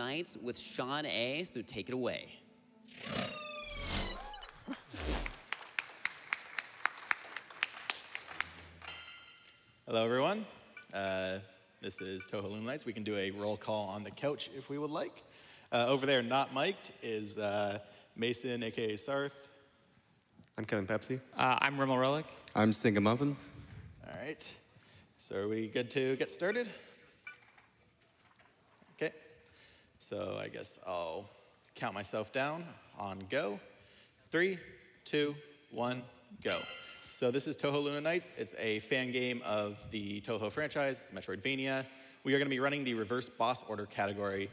Knights with Sean A., so take it away. Hello, everyone. This is Touhou Nights. We can do a roll call on the couch if we would like. Over there, not mic'd, is Mason, a.k.a. Sarth. I'm Killingpepsi. I'm Remlerelyk. I'm Muffin. All right. So are we good to get started? Okay. So I guess I'll count myself down on go. 3, 2, 1, go. So this is Touhou Luna Nights. It's a fan game of the Touhou franchise. It's Metroidvania. We are going to be running the reverse boss order category,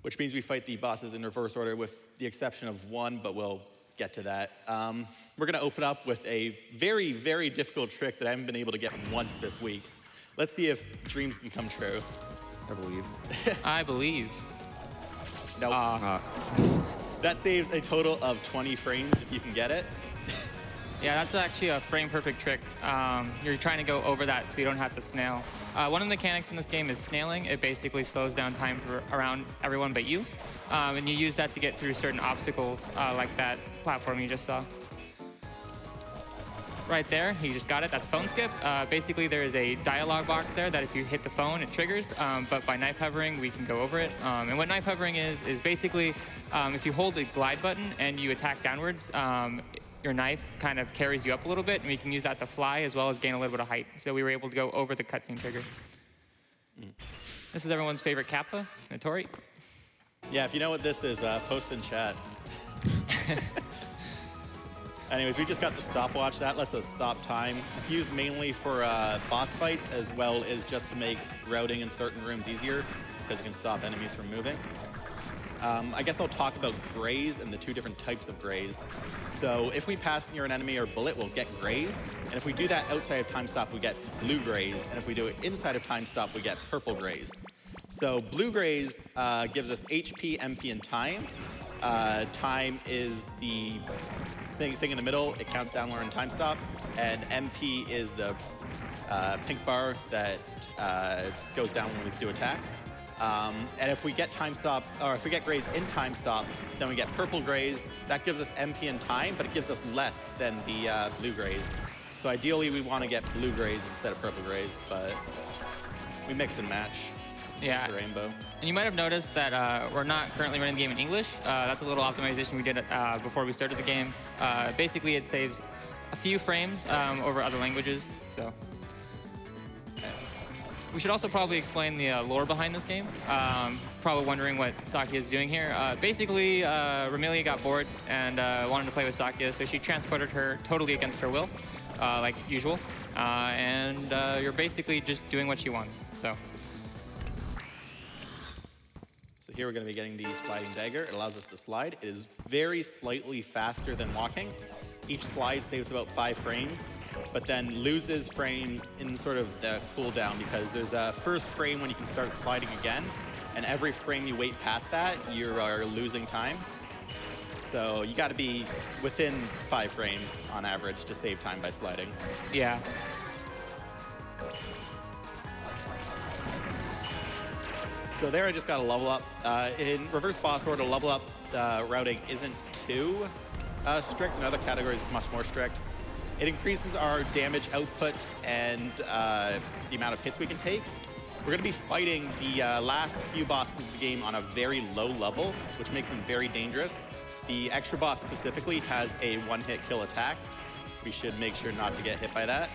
which means we fight the bosses in reverse order with the exception of one, but we'll get to that. We're going to open up with a very, very difficult trick that I haven't been able to get once this week. Let's see if dreams can come true. I believe. I believe. Nope. That saves a total of 20 frames if you can get it. Yeah, that's actually a frame-perfect trick. You're trying to go over that so you don't have to snail. One of the mechanics in this game is snailing. It basically slows down time for around everyone but you. And you use that to get through certain obstacles, like that platform you just saw. Right there, you just got it. That's phone skip. Basically, there is a dialogue box there that if you hit the phone, it triggers. But by knife hovering, we can go over it. And what knife hovering is basically if you hold the glide button and you attack downwards, your knife kind of carries you up a little bit, and we can use that to fly as well as gain a little bit of height. So we were able to go over the cutscene trigger. This is everyone's favorite Kappa, Notori. Yeah, if you know what this is, post in chat. Anyways, we just got the stopwatch. That lets us stop time. It's used mainly for boss fights as well as just to make routing in certain rooms easier because it can stop enemies from moving. I guess I'll talk about graze and the two different types of graze. So if we pass near an enemy or bullet, we'll get graze. And if we do that outside of time stop, we get blue graze. And if we do it inside of time stop, we get purple graze. So blue graze gives us HP, MP, and time. Time is the thing in the middle. It counts down when we're in time stop. And MP is the pink bar that goes down when we do attacks. And if we get time stop, or if we get graze in time stop, then we get purple graze. That gives us MP and time, but it gives us less than the blue graze. So ideally, we want to get blue graze instead of purple graze, but we mixed and match. Yeah. The rainbow. And you might have noticed that we're not currently running the game in English. That's a little optimization we did before we started the game. Basically, it saves a few frames over other languages. So. We should also probably explain the lore behind this game. Probably wondering what Sakia is doing here. Basically, Remlerelyk got bored and wanted to play with Sakia, so she transported her totally against her will, like usual. And you're basically just doing what she wants. So here we're going to be getting the sliding dagger. It allows us to slide. It is very slightly faster than walking. Each slide saves about 5 frames, but then loses frames in sort of the cooldown because there's a first frame when you can start sliding again, and every frame you wait past that, you are losing time. So you got to be within 5 frames on average to save time by sliding. Yeah. So there I just got to level up. In reverse boss order, level up routing isn't too strict. In other categories, it's much more strict. It increases our damage output and the amount of hits we can take. We're going to be fighting the last few bosses of the game on a very low level, which makes them very dangerous. The extra boss specifically has a one-hit kill attack. We should make sure not to get hit by that.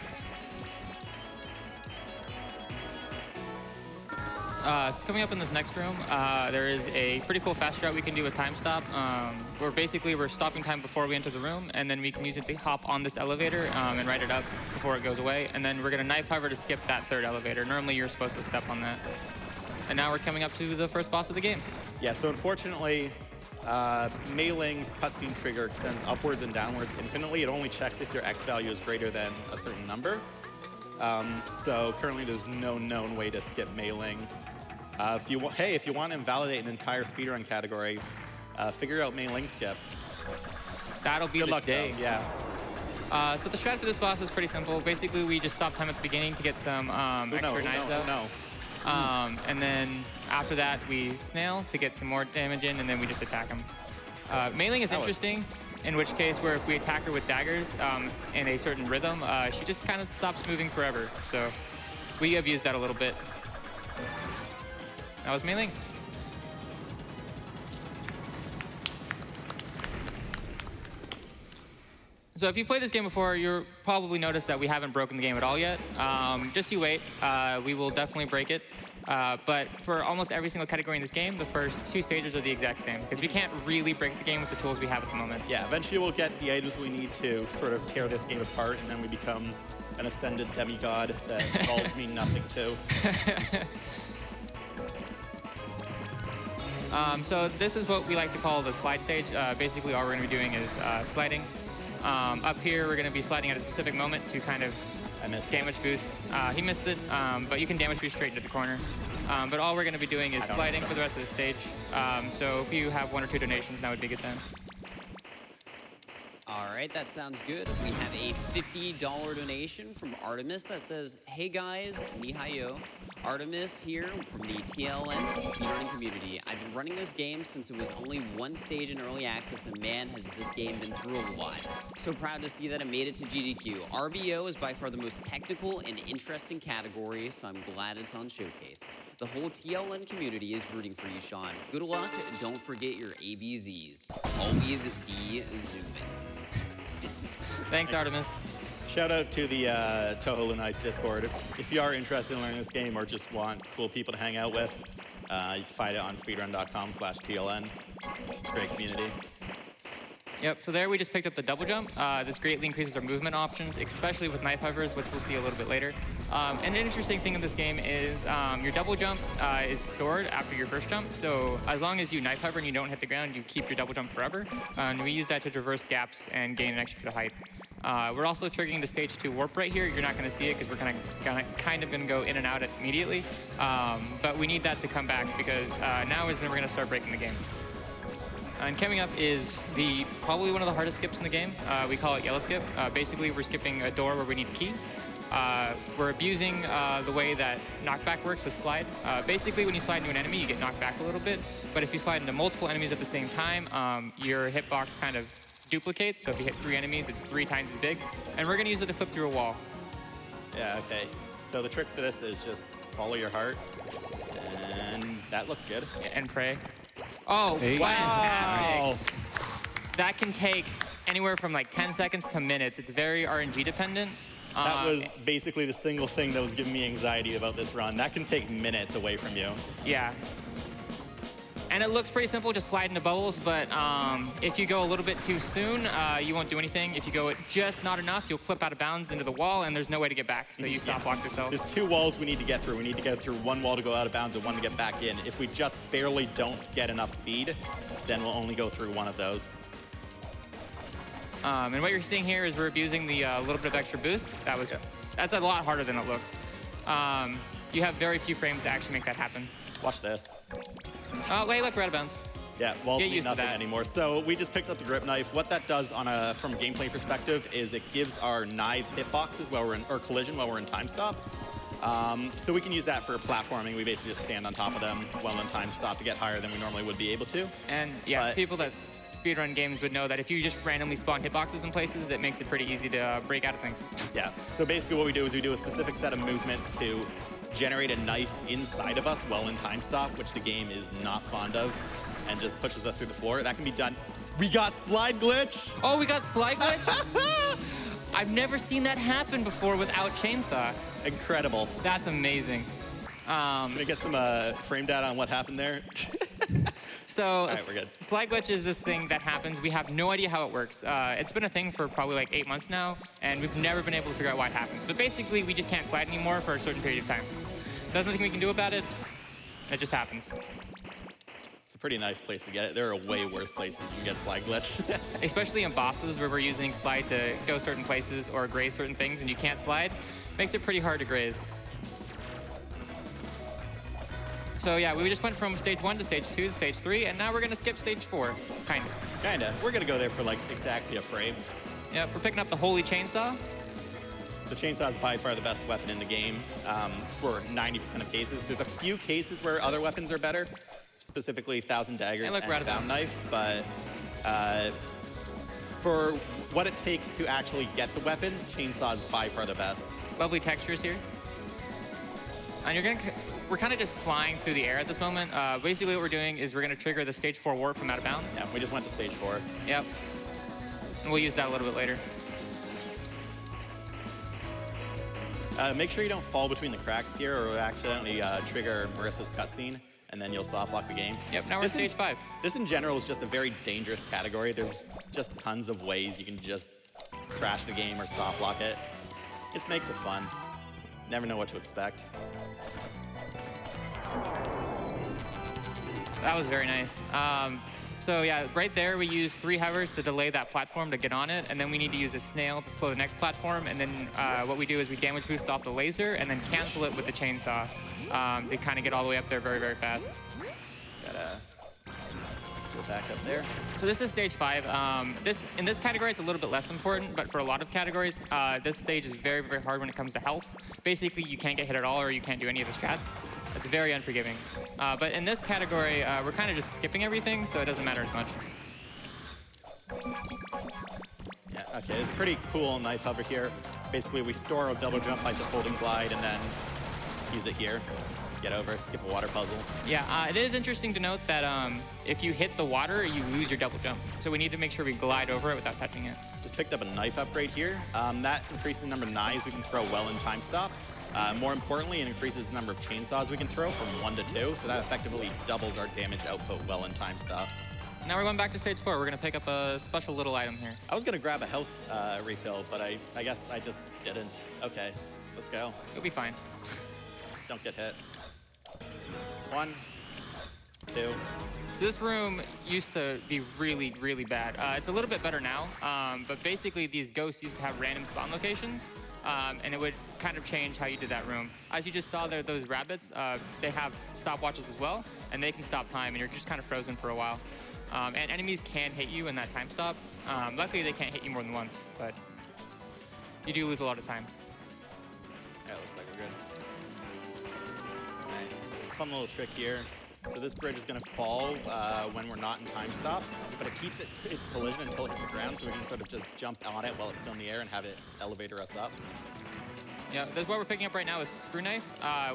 So coming up in this next room, there is a pretty cool fast route we can do with time stop. Where basically we're stopping time before we enter the room, and then we can use it to hop on this elevator and ride it up before it goes away. And then we're going to knife hover to skip that third elevator. Normally you're supposed to step on that. And now we're coming up to the first boss of the game. Yeah, so unfortunately, Mei Ling's cutscene trigger extends upwards and downwards infinitely. It only checks if your X value is greater than a certain number. So currently there's no known way to skip Mei Ling. If you want to invalidate an entire speedrun category, figure out Mei Ling skip. That'll be the day. Though. Yeah. So the strat for this boss is pretty simple. Basically, we just stop time at the beginning to get some extra knives out. No. And then after that, we snail to get some more damage in, and then we just attack him. Mailing is interesting, in which case where if we attack her with daggers in a certain rhythm, she just kind of stops moving forever. So we have used that a little bit. That was mailing. So if you played this game before, you'll probably noticed that we haven't broken the game at all yet. Just you wait. We will definitely break it. But for almost every single category in this game, the first 2 stages are the exact same, because we can't really break the game with the tools we have at the moment. Yeah, eventually we'll get the items we need to sort of tear this game apart, and then we become an ascended demigod that balls mean nothing to. So this is what we like to call the slide stage. Basically, all we're going to be doing is sliding. Up here, we're going to be sliding at a specific moment to kind of damage boost. He missed it, but you can damage boost straight into the corner. But all we're going to be doing is sliding for the rest of the stage. So if you have 1 or 2 donations, that would be a good time. All right, that sounds good. We have a $50 donation from Artemis that says, "Hey guys, Nihayo. Artemis here from the TLN speedrunning community. I've been running this game since it was only 1 stage in early access, and man, has this game been through a lot. So proud to see that it made it to GDQ. RBO is by far the most technical and interesting category, so I'm glad it's on Showcase. The whole TLN community is rooting for you, Sean. Good luck. Don't forget your ABZs. Always be zooming." Thanks, Artemis. Shout out to the Touhou Discord. If you are interested in learning this game or just want cool people to hang out with, you can find it on speedrun.com/TLN. It's a great community. Yep, so there we just picked up the double jump. This greatly increases our movement options, especially with knife hovers, which we'll see a little bit later. And an interesting thing in this game is your double jump is stored after your first jump. So as long as you knife hover and you don't hit the ground, you keep your double jump forever. And we use that to traverse gaps and gain an extra height. We're also triggering the stage 2 warp right here. You're not going to see it because we're kind of going to go in and out immediately. But we need that to come back because now is when we're going to start breaking the game. And coming up is probably one of the hardest skips in the game. We call it yellow skip. Basically, we're skipping a door where we need a key. We're abusing the way that knockback works with slide. Basically, when you slide into an enemy, you get knocked back a little bit. But if you slide into multiple enemies at the same time, your hitbox kind of duplicates. So if you hit 3 enemies, it's 3 times as big. And we're going to use it to flip through a wall. Yeah, okay. So the trick to this is just follow your heart. And that looks good. And pray. Oh, Hey. fantastic. Wow. That can take anywhere from like 10 seconds to minutes. It's very RNG dependent. That was basically the single thing that was giving me anxiety about this run. That can take minutes away from you. Yeah. And it looks pretty simple, just slide into bubbles, but if you go a little bit too soon, you won't do anything. If you go just not enough, you'll flip out of bounds into the wall, and there's no way to get back, so you stop block yourself. There's 2 walls we need to get through. We need to get through 1 wall to go out of bounds and 1 to get back in. If we just barely don't get enough speed, then we'll only go through 1 of those. And what you're seeing here is we're abusing the little bit of extra boost. That's a lot harder than it looks. You have very few frames to actually make that happen. Watch this. Oh, wait, look, we're out of bounds. Yeah, walls Get mean used to nothing that. anymore. So we just picked up the grip knife. What that does from a gameplay perspective is it gives our knives hitboxes or collision while we're in time stop. So we can use that for platforming. We basically just stand on top of them while in time stop to get higher than we normally would be able to. And yeah, But people that speedrun games would know that if you just randomly spawn hitboxes in places, it makes it pretty easy to break out of things. Yeah, so basically what we do is we do a specific set of movements to generate a knife inside of us while in time stop, which the game is not fond of, and just pushes us through the floor. That can be done. We got slide glitch! Oh, we got slide glitch? I've never seen that happen before without chainsaw. Incredible. That's amazing. Gonna get some frame data on what happened there. So right, we're good. slide glitch is this thing that happens. We have no idea how it works. It's been a thing for probably like 8 months now, and we've never been able to figure out why it happens. But basically, we just can't slide anymore for a certain period of time. There's nothing we can do about it. It just happens. It's a pretty nice place to get it. There are way worse places you can get slide glitch. Especially in bosses where we're using slide to go certain places or graze certain things and you can't slide. Makes it pretty hard to graze. So yeah, we just went from stage 1 to stage 2 to stage 3, and now we're gonna skip stage 4, kind of. Kinda. We're gonna go there for like exactly a frame. Yep, we're picking up the Holy Chainsaw. The chainsaw is by far the best weapon in the game for 90% of cases. There's a few cases where other weapons are better, specifically 1,000 Daggers and Bound Knife, but for what it takes to actually get the weapons, chainsaw is by far the best. Lovely textures here. And we're kind of just flying through the air at this moment. Basically what we're doing is we're gonna trigger the stage 4 warp from out of bounds. Yeah, we just went to stage 4. Yep. And we'll use that a little bit later. Make sure you don't fall between the cracks here or accidentally trigger Marissa's cutscene, and then you'll soft lock the game. Yep, now we're at stage 5. This in general is just a very dangerous category. There's just tons of ways you can just crash the game or soft lock it. It makes it fun. Never know what to expect. That was very nice. So yeah, right there we use 3 hovers to delay that platform to get on it, and then we need to use a snail to slow the next platform, and then what we do is we damage boost off the laser and then cancel it with the chainsaw to kind of get all the way up there very, very fast. Gotta go back up there. So this is stage 5. In this category, it's a little bit less important, but for a lot of categories, this stage is very, very hard when it comes to health. Basically, you can't get hit at all or you can't do any of the strats. It's very unforgiving. But in this category, we're kind of just skipping everything, so it doesn't matter as much. Yeah, okay, it's a pretty cool knife hover here. Basically, we store a double jump by just holding glide and then use it here. Get over, skip a water puzzle. Yeah, it is interesting to note that if you hit the water, you lose your double jump. So we need to make sure we glide over it without touching it. Just picked up a knife upgrade here. That increases the number of knives we can throw well in time stop. More importantly, it increases the number of chainsaws we can throw from 1 to 2, so that effectively doubles our damage output well in time stop. Now we're going back to stage 4. We're going to pick up a special little item here. I was going to grab a health refill, but I guess I just didn't. Okay, let's go. You'll be fine. Just don't get hit. 1, 2. This room used to be really, really bad. It's a little bit better now, but basically these ghosts used to have random spawn locations, and it would kind of change how you did that room. As you just saw there, those rabbits, they have stopwatches as well, and they can stop time, and you're just kind of frozen for a while. And enemies can hit you in that time stop. Luckily, they can't hit you more than once, but you do lose a lot of time. Yeah, it looks like we're good. Right. Fun little trick here. So this bridge is going to fall when we're not in time stop, but it keeps its collision until it hits the ground, so we can sort of just jump on it while it's still in the air and have it elevator us up. Yeah, that's what we're picking up right now is Screw Knife.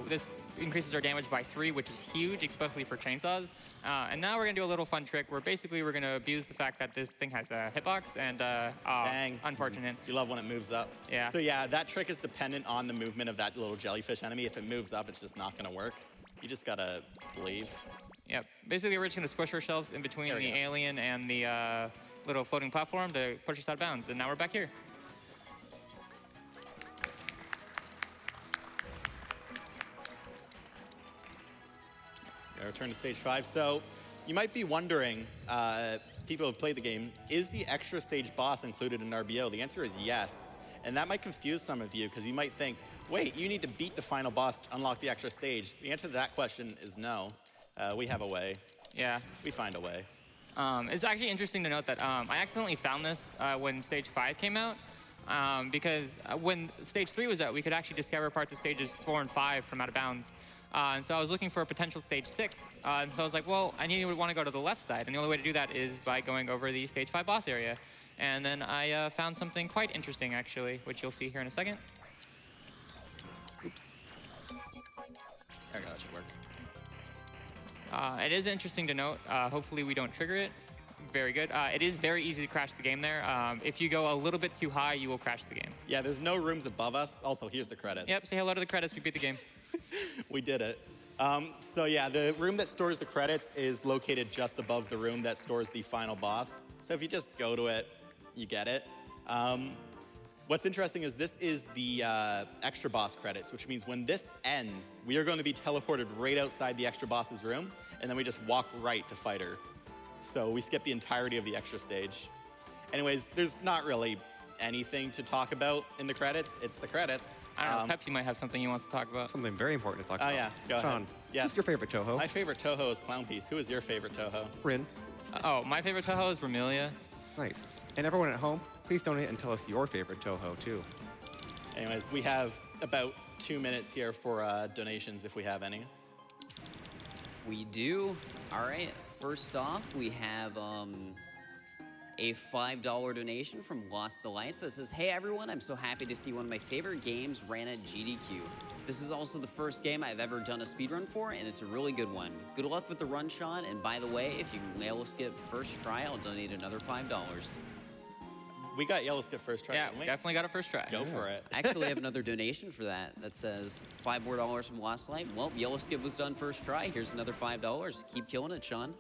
This increases our damage by 3, which is huge, especially for chainsaws. And now we're gonna do a little fun trick where basically we're gonna abuse the fact that this thing has a hitbox and Dang. unfortunate. You love when it moves up. Yeah. So yeah, that trick is dependent on the movement of that little jellyfish enemy. If it moves up, it's just not gonna work. You just gotta believe. Yep. Basically, we're just gonna squish ourselves in between the alien and the little floating platform to push us out of bounds. And now we're back here. Return to stage 5. So you might be wondering, people who have played the game, is the extra stage boss included in RBO? The answer is yes. And that might confuse some of you because you might think, wait, you need to beat the final boss to unlock the extra stage. The answer to that question is no. We have a way. Yeah. We find a way. It's actually interesting to note that I accidentally found this when Stage 5 came out, because when Stage 3 was out, we could actually discover parts of Stages 4 and 5 from out of bounds. And so I was looking for a potential Stage 6. And so I was like, well, I need to want to go to the left side. And the only way to do that is by going over the Stage 5 boss area. And then I found something quite interesting, actually, which you'll see here in a second. Oops. There we go, that should work. It is interesting to note. Hopefully we don't trigger it. Very good. It is very easy to crash the game there. If you go a little bit too high, you will crash the game. Yeah, there's no rooms above us. Also, here's the credits. Yep, say hello to the credits. We beat the game. We did it. So yeah, the room that stores the credits is located just above the room that stores the final boss. So if you just go to it, you get it. What's interesting is this is the extra boss credits, which means when this ends, we are going to be teleported right outside the extra boss's room, and then we just walk right to fighter. So we skip the entirety of the extra stage. Anyways, there's not really anything to talk about in the credits. It's the credits. I don't know, Pepsi might have something he wants to talk about. Something very important to talk about. Oh yeah, go Sean, ahead. Yeah. who's your favorite Touhou? My favorite Touhou is Clown Piece. Who is your favorite Touhou? Rin. Oh, my favorite Touhou is Remlerelyk. Nice. And everyone at home, please donate and tell us your favorite Touhou, too. Anyways, we have about 2 minutes here for donations if we have any. We do. All right. First off, we have a $5 donation from Lost Delights that says, "Hey everyone, I'm so happy to see one of my favorite games ran at GDQ. This is also the first game I've ever done a speedrun for, and it's a really good one. Good luck with the run, Sean, and by the way, if you yellow skip first try, I'll donate another $5. We got yellow skip first try, Yeah, didn't we? definitely got a first try. Go for it. Actually, I have another donation for that says $5 more from Lost Light. Well, yellow skip was done first try. Here's another $5. Keep killing it, Sean.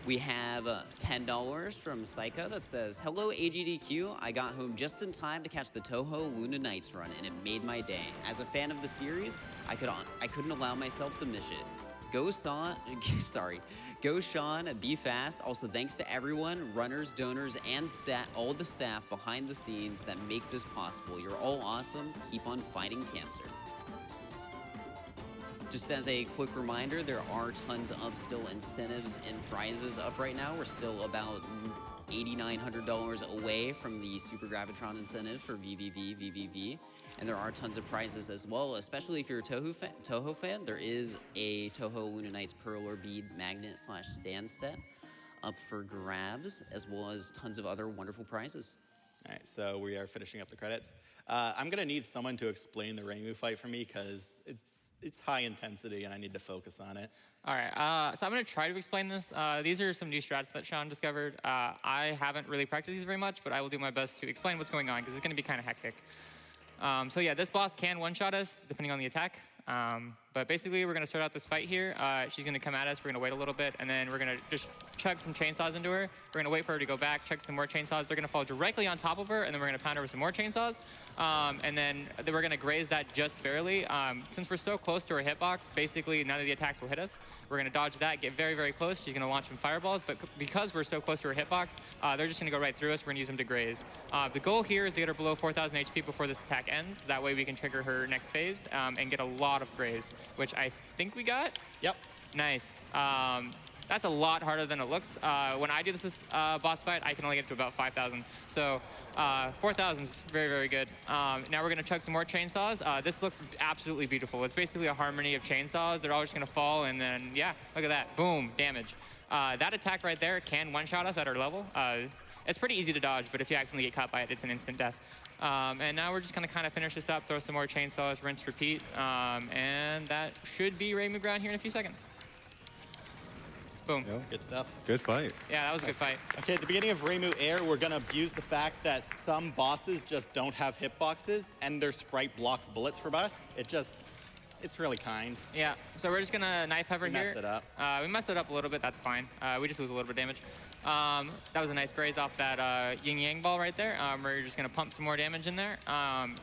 We have $10 from Psycho that says, "Hello AGDQ, I got home just in time to catch the Touhou Luna Nights run, and it made my day. As a fan of the series, I couldn't allow myself to miss it. Go Sean, go Sean, be fast. Also, thanks to everyone, runners, donors, and all the staff behind the scenes that make this possible. You're all awesome. Keep on fighting cancer." Just as a quick reminder, there are tons of still incentives and prizes up right now. We're still about $8,900 away from the Super Gravitron incentive for VVV. And there are tons of prizes as well, especially if you're a Touhou fan. There is a Touhou Luna Nights Pearl or Bead Magnet / stand set up for grabs, as well as tons of other wonderful prizes. All right, so we are finishing up the credits. I'm gonna need someone to explain the Reimu fight for me because it's high intensity and I need to focus on it. All right, so I'm going to try to explain this. These are some new strats that Sean discovered. I haven't really practiced these very much, but I will do my best to explain what's going on because it's going to be kind of hectic. So yeah, this boss can one-shot us depending on the attack. But basically, we're going to start out this fight here. She's going to come at us. We're going to wait a little bit, and then we're going to just chug some chainsaws into her. We're going to wait for her to go back, chug some more chainsaws. They're going to fall directly on top of her, and then we're going to pound her with some more chainsaws. And then we're going to graze that just barely. Since we're so close to her hitbox, basically none of the attacks will hit us. We're going to dodge that, get very, very close. She's going to launch some fireballs, but because we're so close to her hitbox, they're just going to go right through us. We're going to use them to graze. The goal here is to get her below 4,000 HP before this attack ends. That way we can trigger her next phase and get a lot of graze, which I think we got. Yep. Nice. That's a lot harder than it looks. When I do this boss fight, I can only get to about 5,000. So 4,000 is very, very good. Now we're going to chug some more chainsaws. This looks absolutely beautiful. It's basically a harmony of chainsaws. They're all just going to fall, and then, yeah, look at that. Boom, damage. That attack right there can one-shot us at our level. It's pretty easy to dodge, but if you accidentally get caught by it, it's an instant death. And now we're just going to kind of finish this up, throw some more chainsaws, rinse, repeat. And that should be Reimu ground here in a few seconds. Boom. Yeah. Good stuff. Good fight. Yeah, that was a good fight. Okay, at the beginning of Reimu Air, we're gonna abuse the fact that some bosses just don't have hitboxes and their sprite blocks bullets from us. It's really kind. Yeah, so we're just gonna knife hover We here. messed it up. We messed it up a little bit, that's fine. We just lose a little bit of damage. That was a nice graze off that yin yang ball right there. We're just gonna pump some more damage in there.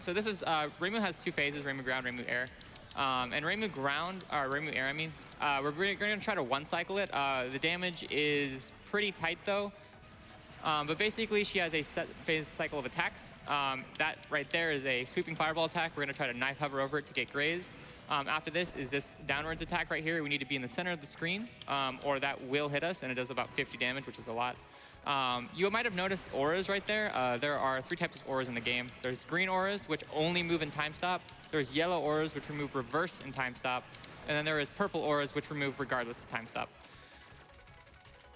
So this is, Reimu has two phases, Reimu ground, Reimu air. And Reimu ground, or Reimu air, I mean, we're gonna try to one cycle it. The damage is pretty tight though. But basically she has a set phase cycle of attacks. That right there is a sweeping fireball attack. We're gonna try to knife hover over it to get grazed. After this is this downwards attack right here. We need to be in the center of the screen, or that will hit us, and it does about 50 damage, which is a lot. You might have noticed auras right there. There are 3 types of auras in the game. There's green auras, which only move in time stop. There's yellow auras, which remove reverse in time stop. And then there is purple auras, which remove regardless of time stop.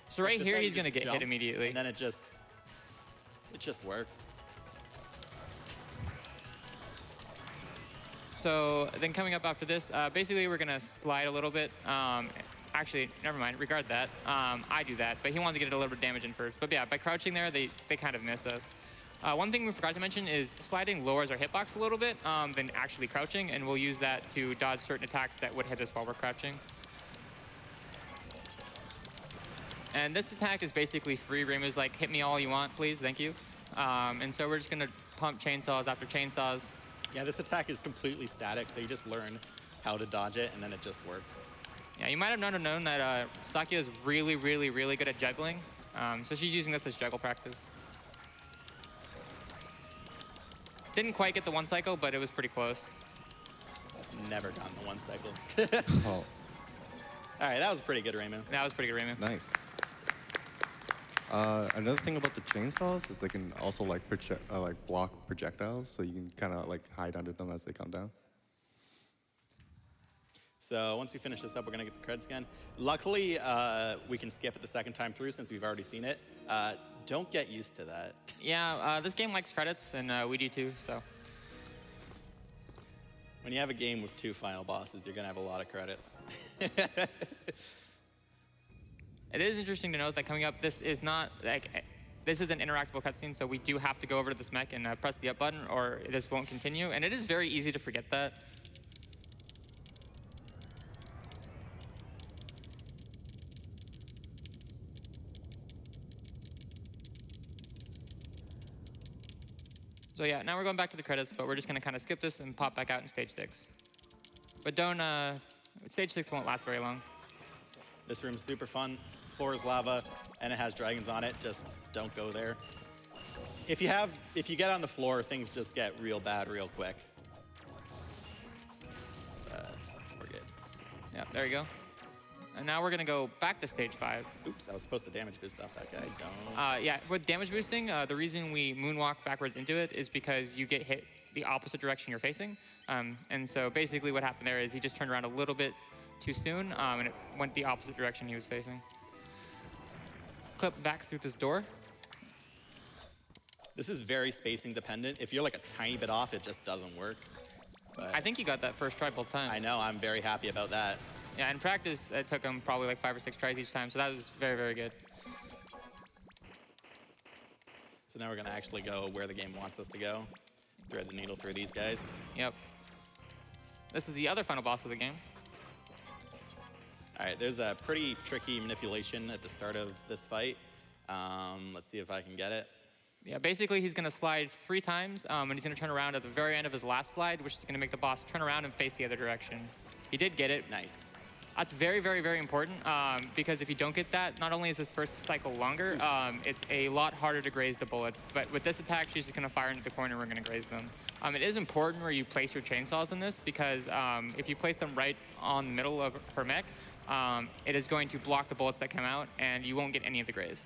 So right here, he's going to get hit immediately. And then it just works. So then coming up after this, basically we're going to slide a little bit. Actually, never mind, regard that. I do that, but he wanted to get a little bit of damage in first. But yeah, by crouching there, they kind of miss us. One thing we forgot to mention is sliding lowers our hitbox a little bit than actually crouching, and we'll use that to dodge certain attacks that would hit us while we're crouching. And this attack is basically free. Reimu's like, hit me all you want, please, thank you. And so we're just gonna pump chainsaws after chainsaws. Yeah, this attack is completely static, so you just learn how to dodge it, and then it just works. Yeah, you might have not known that Sakia is really, really, really good at juggling. So she's using this as juggle practice. Didn't quite get the one cycle, but it was pretty close. Never gotten the one cycle. Oh, All right, that was pretty good, Reimu. That was pretty good, Reimu. nice. Another thing about the chainsaws is they can also like block projectiles, so you can kind of like hide under them as they come down. So once we finish this up, we're gonna get the credits again. Luckily, we can skip it the second time through since we've already seen it. Don't get used to that. Yeah, this game likes credits, and we do too, so. When you have a game with 2 final bosses, you're gonna have a lot of credits. It is interesting to note that coming up, this is not like this is an interactable cutscene, so we do have to go over to this mech and press the up button, or this won't continue. And it is very easy to forget that. So yeah, now we're going back to the credits, but we're just gonna kind of skip this and pop back out in stage 6. But don't, stage 6 won't last very long. This room's super fun. Floor is lava, and it has dragons on it. Just don't go there. If you get on the floor, things just get real bad real quick. We're good. Yeah, there you go. And now we're gonna go back to stage 5. Oops, I was supposed to damage boost off that guy. Don't. Yeah, with damage boosting, the reason we moonwalk backwards into it is because you get hit the opposite direction you're facing. And so basically what happened there is he just turned around a little bit too soon, and it went the opposite direction he was facing. Clip back through this door. This is very spacing dependent. If you're like a tiny bit off, it just doesn't work. But I think you got that first try both times. I know, I'm very happy about that. Yeah, in practice, it took him probably like 5 or 6 tries each time, so that was very, very good. So now we're gonna actually go where the game wants us to go. Thread the needle through these guys. Yep. This is the other final boss of the game. All right, there's a pretty tricky manipulation at the start of this fight. Let's see if I can get it. Yeah, basically he's gonna slide 3 times, and he's gonna turn around at the very end of his last slide, which is gonna make the boss turn around and face the other direction. He did get it. Nice. That's very, very, very important, because if you don't get that, not only is this first cycle longer, it's a lot harder to graze the bullets. But with this attack, she's just gonna fire into the corner, we're gonna graze them. It is important where you place your chainsaws in this, because if you place them right on the middle of her mech, it is going to block the bullets that come out, and you won't get any of the graze.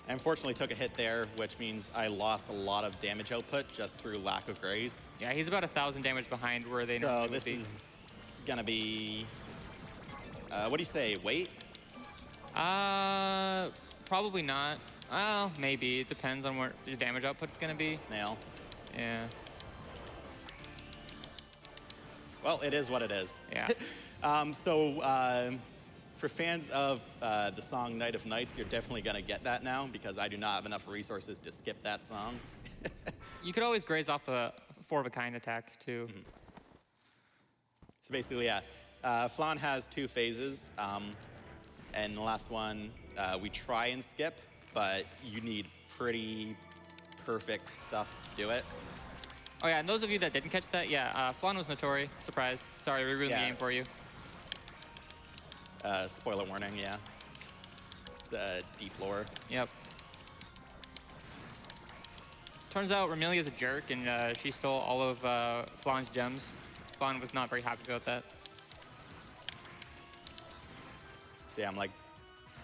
I unfortunately took a hit there, which means I lost a lot of damage output just through lack of graze. Yeah, he's about 1,000 damage behind where they normally would be. So this is gonna be, what do you say, wait? Probably not. Well, maybe. It depends on what your damage output's gonna be. Snail. Yeah. Well, it is what it is. Yeah. For fans of the song Night of Nights, you're definitely gonna get that now because I do not have enough resources to skip that song. You could always graze off the 4-of-a-kind attack, too. Mm-hmm. So basically, yeah, Flan has 2 phases, and the last one we try and skip, but you need pretty perfect stuff to do it. Oh yeah, and those of you that didn't catch that, yeah, Flan was Notori. Surprise. Sorry, we ruined the game for you. Spoiler warning, yeah. It's deep lore. Yep. Turns out Remlerelyk is a jerk, and she stole all of Flan's gems. Flan was not very happy about that. So yeah, I'm like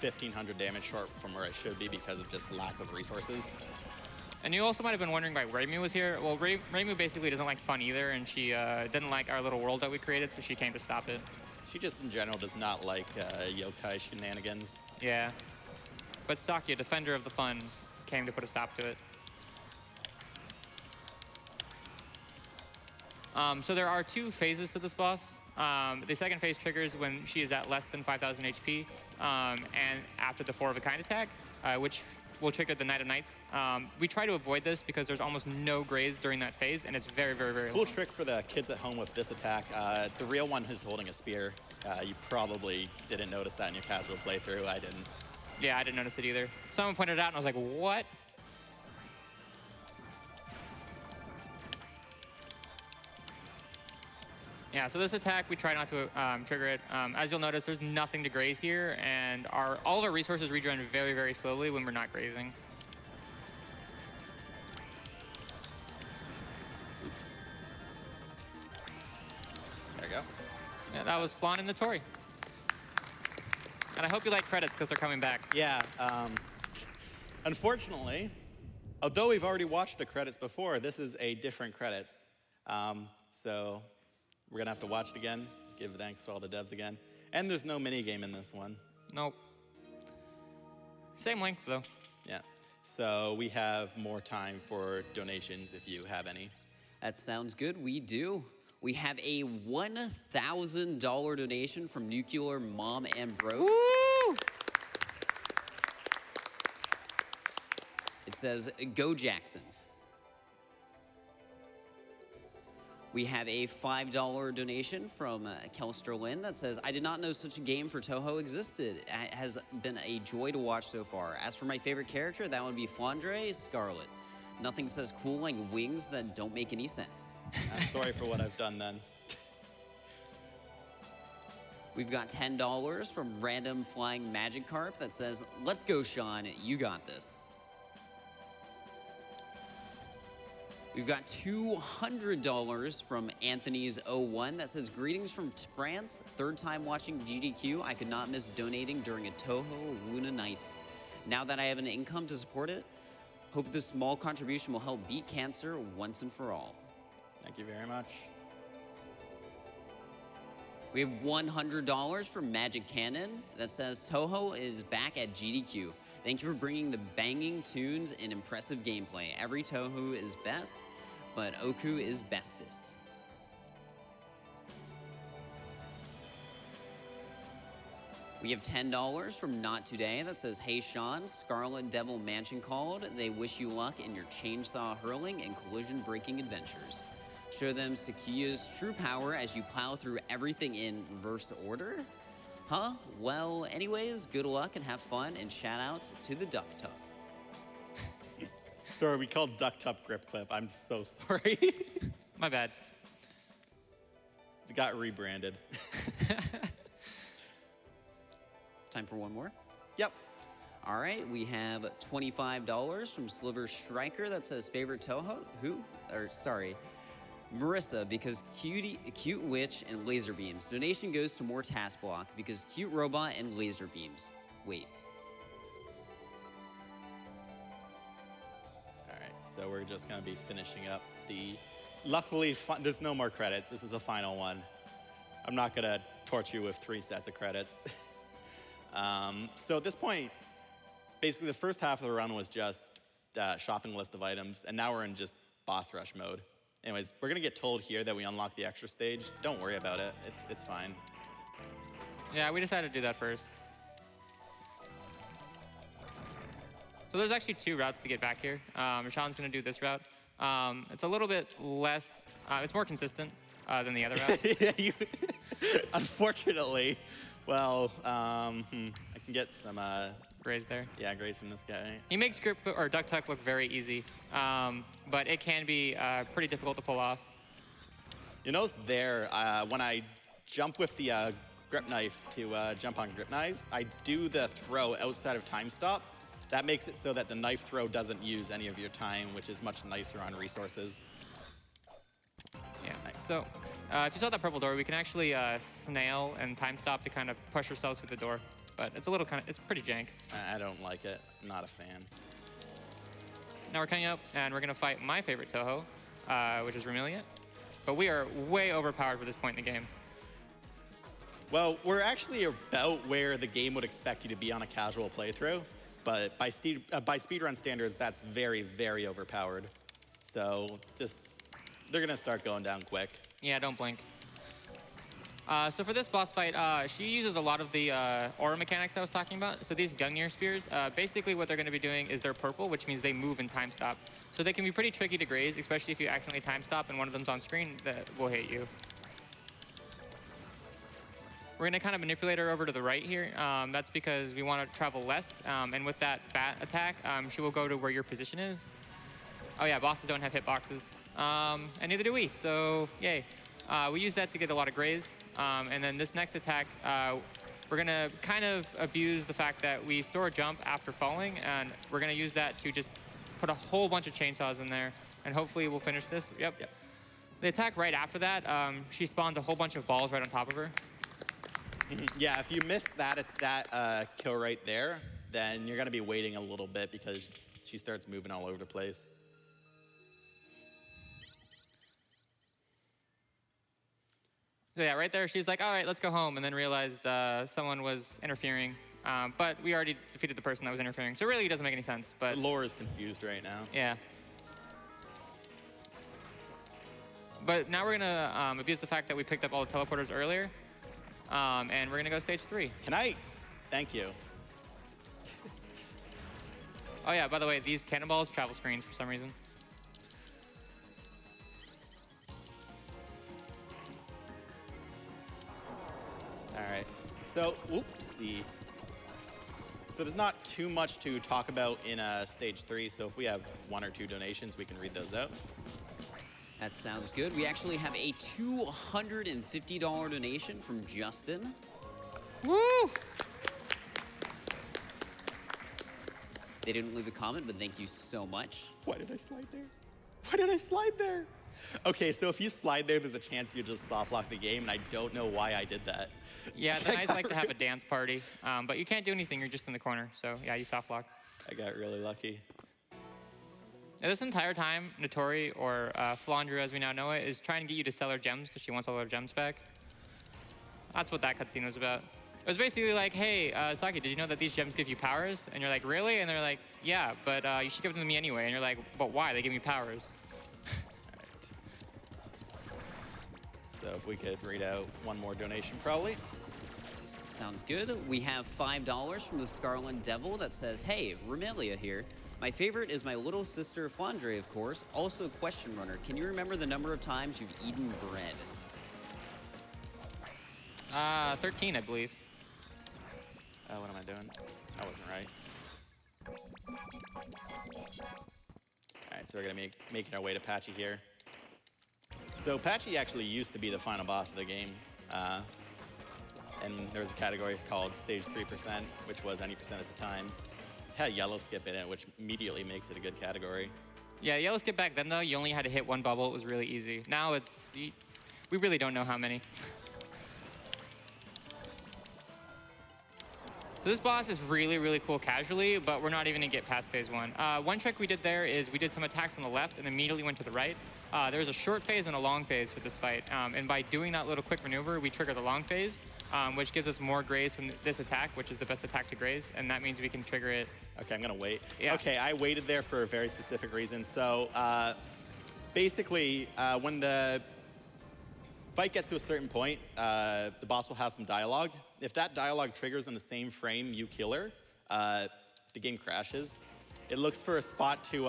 1,500 damage short from where I should be because of just lack of resources. And you also might have been wondering why Reimu was here. Well, Reimu basically doesn't like fun either, and she didn't like our little world that we created, so she came to stop it. She just in general does not like yokai shenanigans. Yeah. But Sakya, defender of the fun, came to put a stop to it. So there are 2 phases to this boss. The second phase triggers when she is at less than 5,000 HP, and after the 4-of-a-kind attack, which will trigger the Night of Nights. We try to avoid this because there's almost no graze during that phase, and it's very, very, very Cool long. trick for the kids at home with this attack. The real one is holding a spear. You probably didn't notice that in your casual playthrough. I didn't. Yeah, I didn't notice it either. Someone pointed it out, and I was like, what? Yeah, so this attack, we try not to trigger it. As you'll notice, there's nothing to graze here, and all of our resources regenerate very, very slowly when we're not grazing. Oops. There you go. Yeah, that was Flan and Notori. And I hope you like credits because they're coming back. Yeah, Unfortunately, although we've already watched the credits before, this is a different credits. So we're gonna have to watch it again, give thanks to all the devs again. And there's no mini game in this one. Nope. Same length, though. Yeah. So we have more time for donations if you have any. That sounds good. We do. We have a $1,000 donation from Nuclear Mom Ambrose. Woo! It says, "Go Jackson." We have a $5 donation from Kelster Lynn that says, "I did not know such a game for Touhou existed. It has been a joy to watch so far. As for my favorite character, that would be Flandre Scarlet. Nothing says cool like wings that don't make any sense." I'm sorry for what I've done then. We've got $10 from Random Flying Magikarp that says, "Let's go, Sean. You got this." We've got $200 from Anthony's01 that says, "Greetings from France. Third time watching GDQ. I could not miss donating during a Touhou Luna Nights. Now that I have an income to support it, hope this small contribution will help beat cancer once and for all." Thank you very much. We have $100 from Magic Cannon that says, "Touhou is back at GDQ. Thank you for bringing the banging tunes and impressive gameplay. Every Touhou is best, but Oku is bestest." We have $10 from Not Today that says, "Hey Sean, Scarlet Devil Mansion called. They wish you luck in your chainsaw hurling and collision breaking adventures. Show them Sakuya's true power as you plow through everything in reverse order? Huh? Well, anyways, good luck and have fun, and shout outs to the Duck Tuck." Sorry, we called Duck Tup Grip Clip. I'm so sorry. My bad. It got rebranded. Time for one more. Yep. All right, we have $25 from Sliver Striker that says, "Favorite Touhou? Marissa, because cute witch and laser beams. Donation goes to more task block because cute robot and laser beams." Wait. All right, so we're just gonna be finishing up the. Luckily, there's no more credits. This is the final one. I'm not gonna torture you with 3 sets of credits. So at this point, basically the first half of the run was just shopping list of items, and now we're in just boss rush mode. Anyways, we're gonna get told here that we unlock the extra stage. Don't worry about it. It's fine. Yeah, we decided to do that first. So there's actually 2 routes to get back here. Sean's gonna do this route. It's a little bit less, it's more consistent than the other route. Yeah, unfortunately, well, I can get some, Graze there. yeah, grades from this guy. He makes Duck Tuck look very easy, but it can be pretty difficult to pull off. You notice there, when I jump with the grip knife to jump on grip knives, I do the throw outside of time stop. That makes it so that the knife throw doesn't use any of your time, which is much nicer on resources. Yeah. So if you saw that purple door, we can actually snail and time stop to kind of push ourselves through the door. But it's a little it's pretty jank. I don't like it. I'm not a fan. Now we're coming up, and we're going to fight my favorite Touhou, which is Remlerelyk. But we are way overpowered for this point in the game. Well, we're actually about where the game would expect you to be on a casual playthrough. But by speedrun standards, that's very, very overpowered. So they're going to start going down quick. Yeah, don't blink. So for this boss fight, she uses a lot of the aura mechanics I was talking about. So these Gungnir spears, basically what they're going to be doing is they're purple, which means they move in time stop. So they can be pretty tricky to graze, especially if you accidentally time stop and one of them's on screen that will hit you. We're going to kind of manipulate her over to the right here. That's because we want to travel less. And with that bat attack, she will go to where your position is. Oh yeah, bosses don't have hitboxes. And neither do we, so yay. We use that to get a lot of graze. And then this next attack, we're going to kind of abuse the fact that we store a jump after falling. And we're going to use that to just put a whole bunch of chainsaws in there. And hopefully we'll finish this. Yep. The attack right after that, she spawns a whole bunch of balls right on top of her. Yeah, if you missed that kill right there, then you're going to be waiting a little bit because she starts moving all over the place. So yeah, right there, she's like, all right, let's go home, and then realized someone was interfering. But we already defeated the person that was interfering. So really, it doesn't make any sense. But Lore is confused right now. yeah. But now we're gonna abuse the fact that we picked up all the teleporters earlier, and we're gonna go stage 3. Can I? Thank you. Oh yeah, by the way, these cannonballs travel screens for some reason. All right. So, whoopsie. So there's not too much to talk about in stage 3. So if we have 1 or 2 donations, we can read those out. That sounds good. We actually have a $250 donation from Justin. Woo! They didn't leave a comment, but thank you so much. Why did I slide there? Why did I slide there? Okay, so if you slide there, there's a chance you just soft lock the game, and I don't know why I did that. Yeah, the Knights like to have a dance party, but you can't do anything. You're just in the corner. So yeah, you soft lock. I got really lucky. Now, this entire time, Notori, or Flandra as we now know it, is trying to get you to sell her gems because she wants all her gems back. That's what that cutscene was about. It was basically like, hey, Saki, did you know that these gems give you powers? And you're like, really? And they're like, yeah, but you should give them to me anyway. And you're like, but why? They give me powers. All right. So if we could read out one more donation, probably. Sounds good. We have $5 from the Scarlet Devil that says, hey, Remelia here. My favorite is my little sister Flandre, of course. Also, question runner. Can you remember the number of times you've eaten bread? 13, I believe. What am I doing? That wasn't right. All right, so we're gonna making our way to Patchy here. So Patchy actually used to be the final boss of the game. And there was a category called Stage 3%, which was any percent at the time. It had yellow skip in it, which immediately makes it a good category. Yeah, yellow skip back then, though, you only had to hit one bubble. It was really easy. Now it's... we really don't know how many. So this boss is really, really cool casually, but we're not even gonna get past phase 1. One trick we did there is we did some attacks on the left and immediately went to the right. There was a short phase and a long phase for this fight. And by doing that little quick maneuver, we trigger the long phase, which gives us more graze from this attack, which is the best attack to graze. And that means we can trigger it. Okay, I'm gonna wait. Yeah. Okay, I waited there for a very specific reason. So basically, when the fight gets to a certain point, the boss will have some dialogue. If that dialogue triggers in the same frame you kill her, the game crashes. It looks for a spot to,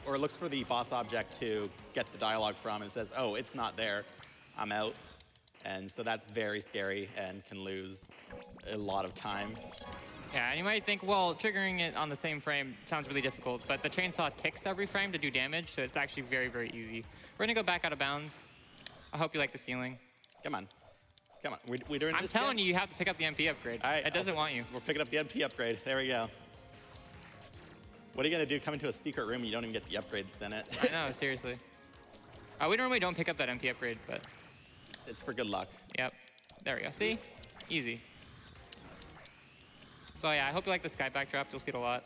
or it looks for the boss object to get the dialogue from, and it says, oh, it's not there, I'm out. And so that's very scary and can lose a lot of time. Yeah, and you might think, well, triggering it on the same frame sounds really difficult, but the chainsaw ticks every frame to do damage, so it's actually very, very easy. We're gonna go back out of bounds. I hope you like the ceiling. Come on. Come on. We're doing I'm this telling again? you have to pick up the MP upgrade. All right, It doesn't want you. We're picking up the MP upgrade. There we go. What are you going to do? Come into a secret room, you don't even get the upgrade that's in it. I know, seriously. We normally don't pick up that MP upgrade, but It's for good luck. yep. There we go. See? Easy. So yeah, I hope you like the sky backdrop. You'll see it a lot.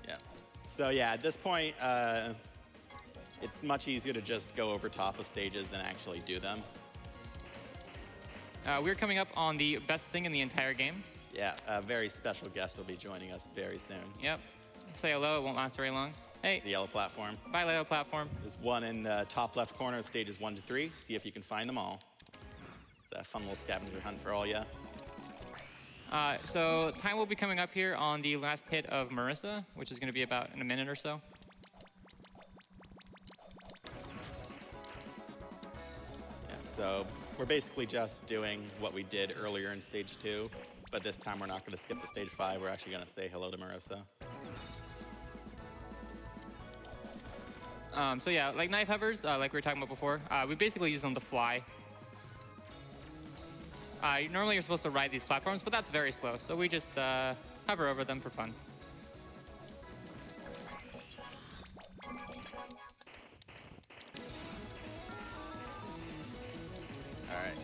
Yeah. So yeah, at this point, it's much easier to just go over top of stages than actually do them. We're coming up on the best thing in the entire game. Yeah, a very special guest will be joining us very soon. Yep. Say hello. It won't last very long. Hey, It's the yellow platform. bye, Lego platform. There's one in the top left corner of stages 1 to 3. See if you can find them all. It's a fun little scavenger hunt for all ya. So time will be coming up here on the last hit of Marissa, which is going to be about in a minute or so. Yeah, so we're basically just doing what we did earlier in stage 2, but this time we're not going to skip to stage 5. We're actually going to say hello to Marissa. So yeah, like knife hovers, like we were talking about before, we basically use them to fly. Normally you're supposed to ride these platforms, but that's very slow, so we just hover over them for fun. All right.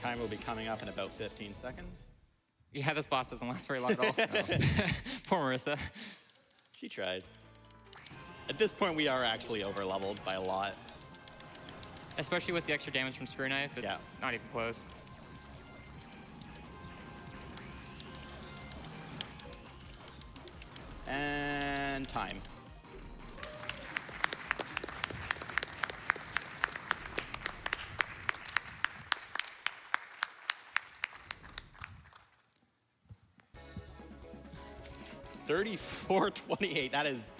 Time will be coming up in about 15 seconds. Yeah, this boss doesn't last very long at all. Poor Marissa. She tries. At this point, we are actually over-leveled by a lot. Especially with the extra damage from Screw Knife, it's Yeah. not even close. And time. $34.28. That is,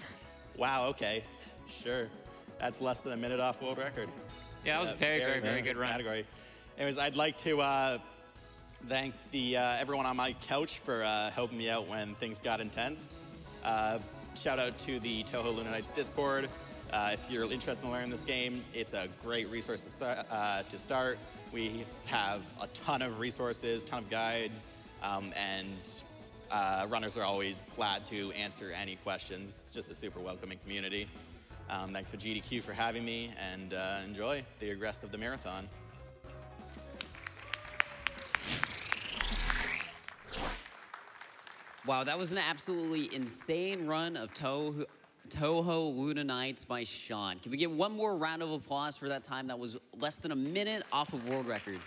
wow. Okay, sure. That's less than a minute off world record. Yeah, that was a very good nice run. category. Anyways, I'd like to thank everyone on my couch for helping me out when things got intense. Shout out to the Touhou Luna Knights Discord. If you're interested in learning this game, it's a great resource to start. We have a ton of resources, ton of guides, and runners are always glad to answer any questions. Just a super welcoming community. Thanks for GDQ for having me, and enjoy the rest of the marathon. Wow, that was an absolutely insane run of Touhou Luna Knights by Sean. Can we get one more round of applause for that time? That was less than a minute off of world record.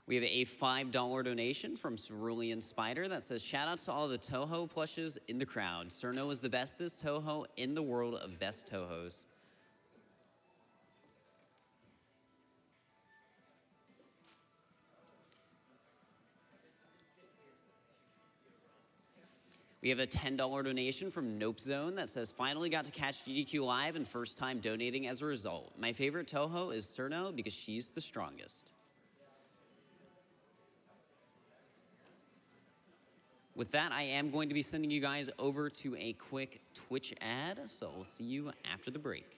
We have a $5 donation from Cerulean Spider that says, shout outs to all the Touhou plushes in the crowd. Cerno is the bestest Touhou in the world of best Touhous. We have a $10 donation from Nope Zone that says, finally got to catch GDQ live and first time donating as a result. My favorite Touhou is Cerno because she's the strongest. With that, I am going to be sending you guys over to a quick Twitch ad, so we'll see you after the break.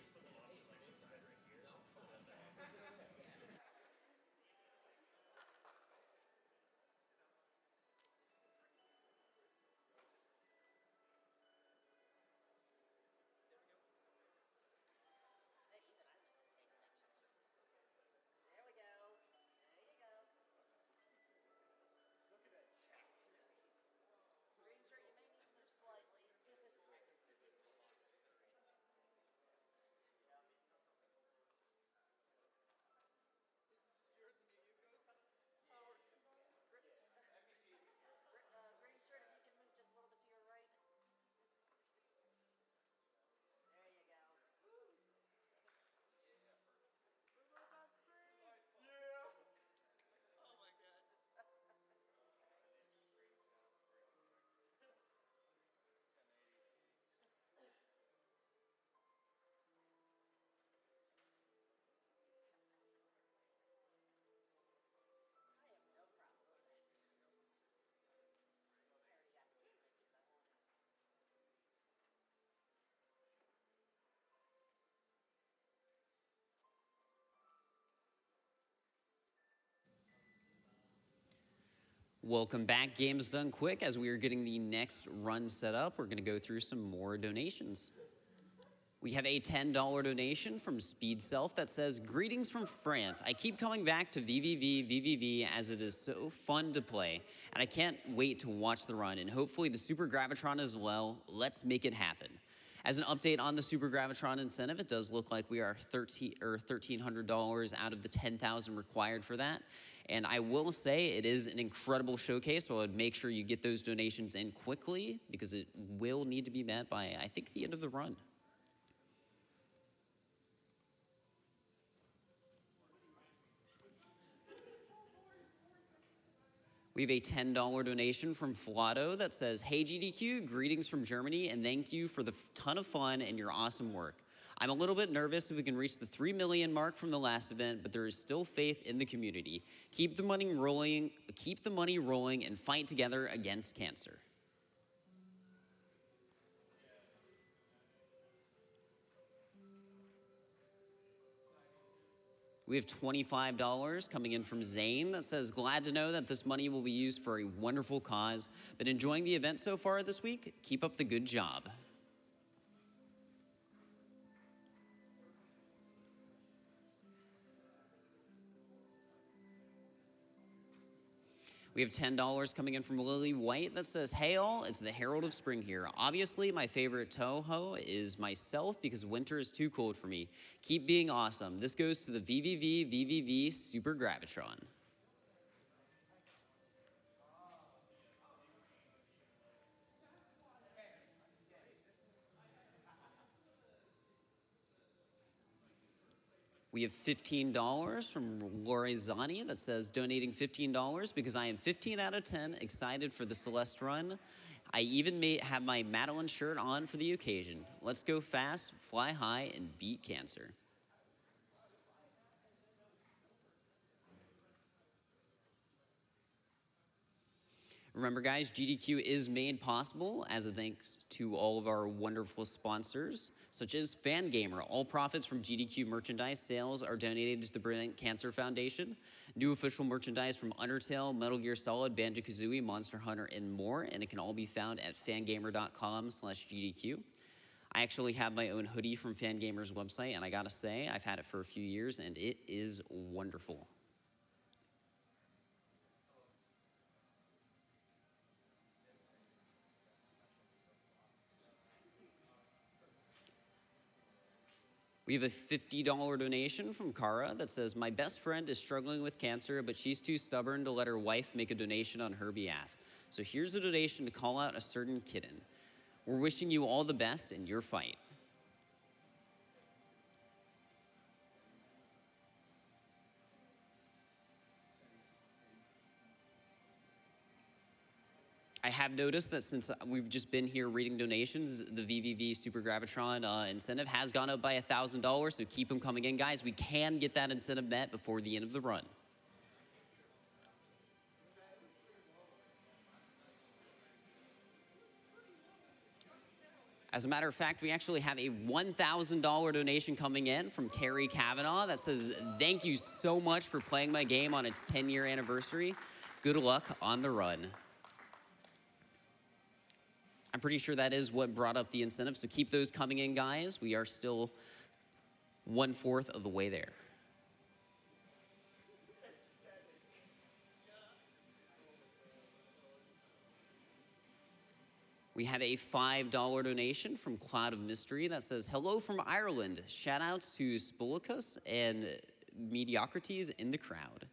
Welcome back. Game's done quick. As we are getting the next run set up, we're going to go through some more donations. We have a $10 donation from Speed Self that says, greetings from France. I keep coming back to VVV as it is so fun to play, and I can't wait to watch the run, and hopefully the Super Gravitron as well. Let's make it happen. As an update on the Super Gravitron incentive, it does look like we are $1,300 out of the $10,000 required for that. And I will say it is an incredible showcase, so I would make sure you get those donations in quickly because it will need to be met by, I think, the end of the run. We have a $10 donation from Flato that says, hey GDQ, greetings from Germany, and thank you for the ton of fun and your awesome work. I'm a little bit nervous if we can reach the 3 million mark from the last event, but there is still faith in the community. Keep the money rolling, and fight together against cancer. We have $25 coming in from Zane that says, glad to know that this money will be used for a wonderful cause. Been enjoying the event so far this week. Keep up the good job. We have $10 coming in from Lily White that says, hey all, it's the Herald of Spring here. Obviously, my favorite Touhou is myself because winter is too cold for me. Keep being awesome. This goes to the VVV Super Gravitron. We have $15 from Lori Zani that says, donating $15 because I am 15 out of 10, excited for the Celeste run. I even have my Madeline shirt on for the occasion. Let's go fast, fly high, and beat cancer. Remember, guys, GDQ is made possible as a thanks to all of our wonderful sponsors, such as Fangamer. All profits from GDQ merchandise sales are donated to the Brilliant Cancer Foundation. New official merchandise from Undertale, Metal Gear Solid, Banjo-Kazooie, Monster Hunter, and more, and it can all be found at fangamer.com/GDQ. I actually have my own hoodie from Fangamer's website, and I gotta say, I've had it for a few years, and it is wonderful. We have a $50 donation from Kara that says, my best friend is struggling with cancer, but she's too stubborn to let her wife make a donation on her behalf. So here's a donation to call out a certain kitten. We're wishing you all the best in your fight. I have noticed that since we've just been here reading donations, the VVV Super Gravitron incentive has gone up by $1,000, so keep them coming in, guys. We can get that incentive met before the end of the run. As a matter of fact, we actually have a $1,000 donation coming in from Terry Kavanaugh that says, thank you so much for playing my game on its 10-year anniversary. Good luck on the run. I'm pretty sure that is what brought up the incentive, so keep those coming in, guys. We are still 1/4 of the way there. We have a $5 donation from Cloud of Mystery that says, hello from Ireland. Shout outs to Spolicus and mediocrities in the crowd.